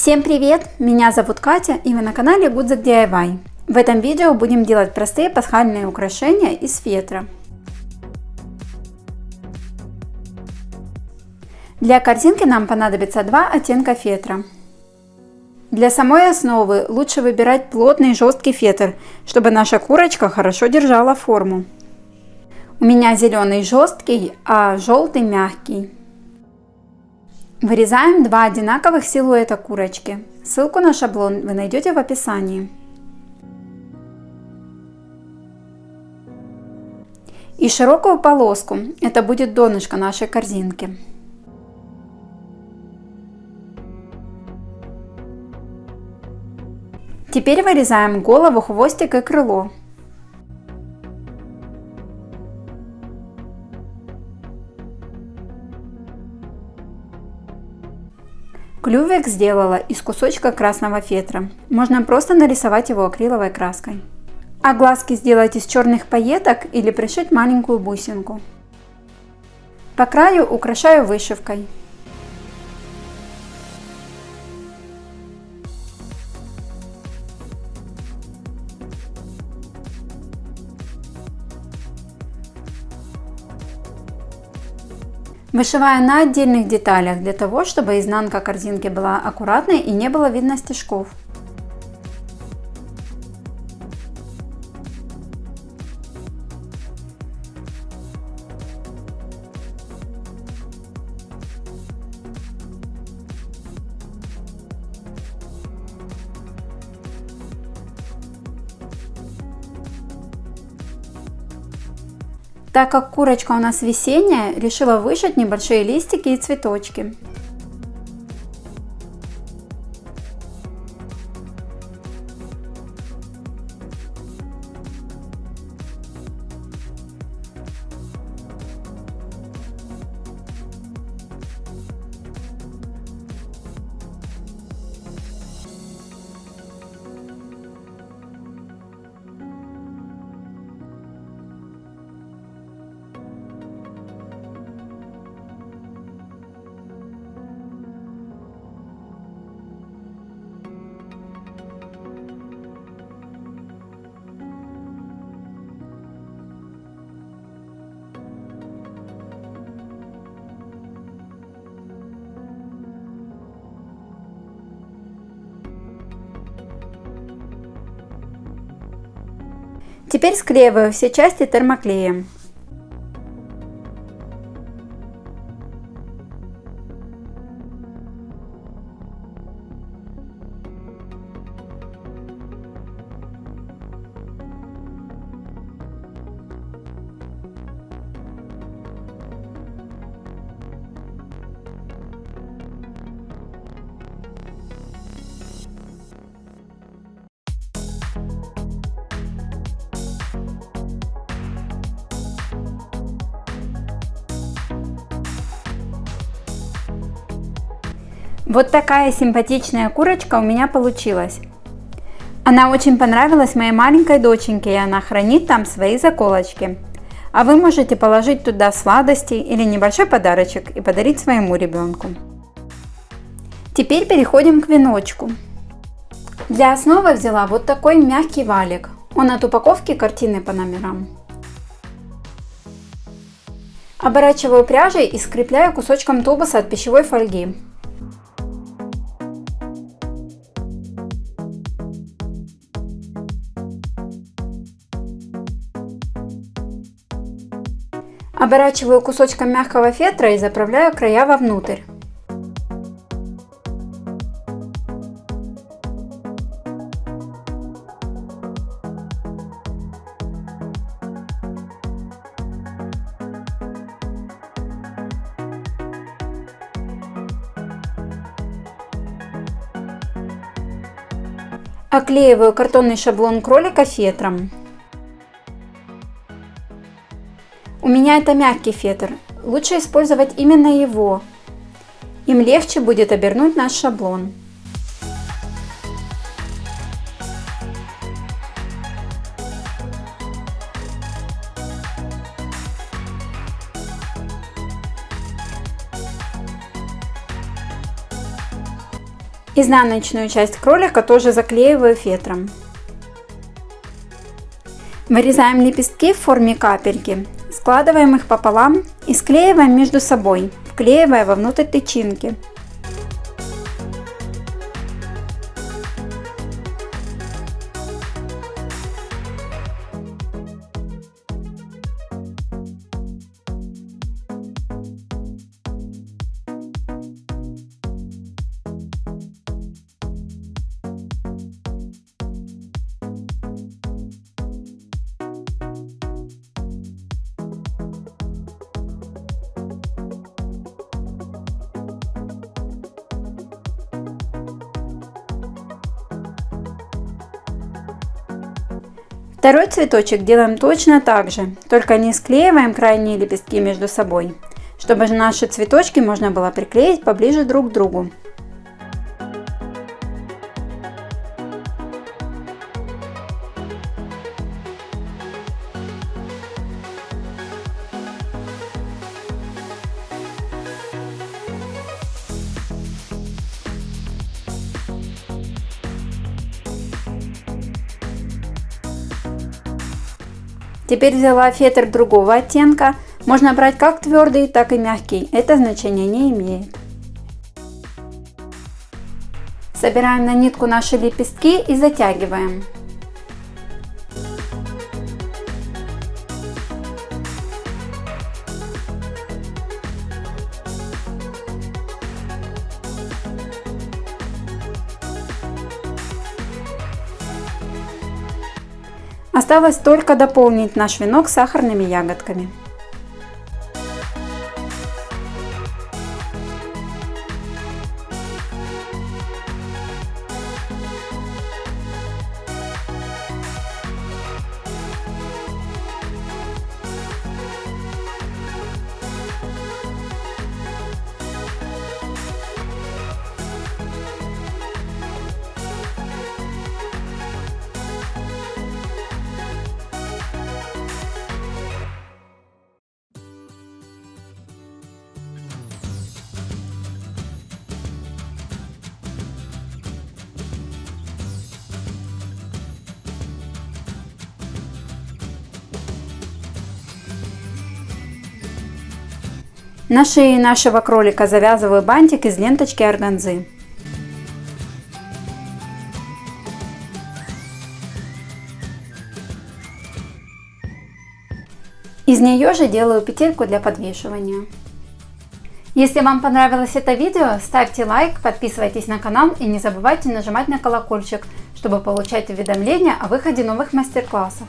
Всем привет! Меня зовут Катя, и вы на канале Гудзик DIY. В этом видео будем делать простые пасхальные украшения из фетра. Для корзинки нам понадобится два оттенка фетра. Для самой основы лучше выбирать плотный жесткий фетр, чтобы наша курочка хорошо держала форму. У меня зеленый жесткий, а желтый мягкий. Вырезаем два одинаковых силуэта курочки. Ссылку на шаблон вы найдете в описании. И широкую полоску, это будет донышко нашей корзинки. Теперь вырезаем голову, хвостик и крыло. Клювик сделала из кусочка красного фетра. Можно просто нарисовать его акриловой краской. А глазки сделать из черных пайеток или пришить маленькую бусинку. По краю украшаю вышивкой. Вышиваю на отдельных деталях для того, чтобы изнанка корзинки была аккуратной и не было видно стежков. Так как курочка у нас весенняя, решила вышить небольшие листики и цветочки. Теперь склеиваю все части термоклеем. Вот такая симпатичная курочка у меня получилась. Она очень понравилась моей маленькой доченьке, и она хранит там свои заколочки. А вы можете положить туда сладости или небольшой подарочек и подарить своему ребенку. Теперь переходим к веночку. Для основы взяла вот такой мягкий валик. Он от упаковки картины по номерам. Оборачиваю пряжей и скрепляю кусочком тубуса от пищевой фольги. Оборачиваю кусочком мягкого фетра и заправляю края вовнутрь. Оклеиваю картонный шаблон кролика фетром. У меня это мягкий фетр, лучше использовать именно его. Им легче будет обернуть наш шаблон. Изнаночную часть кролика тоже заклеиваю фетром. Вырезаем лепестки в форме капельки, складываем их пополам и склеиваем между собой, вклеивая вовнутрь тычинки. Второй цветочек делаем точно так же, только не склеиваем крайние лепестки между собой, чтобы наши цветочки можно было приклеить поближе друг к другу. Теперь взяла фетр другого оттенка. Можно брать как твердый, так и мягкий. Это значение не имеет. Собираем на нитку наши лепестки и затягиваем. Осталось только дополнить наш венок сахарными ягодками. На шее нашего кролика завязываю бантик из ленточки органзы. Из нее же делаю петельку для подвешивания. Если вам понравилось это видео, ставьте лайк, подписывайтесь на канал и не забывайте нажимать на колокольчик, чтобы получать уведомления о выходе новых мастер-классов.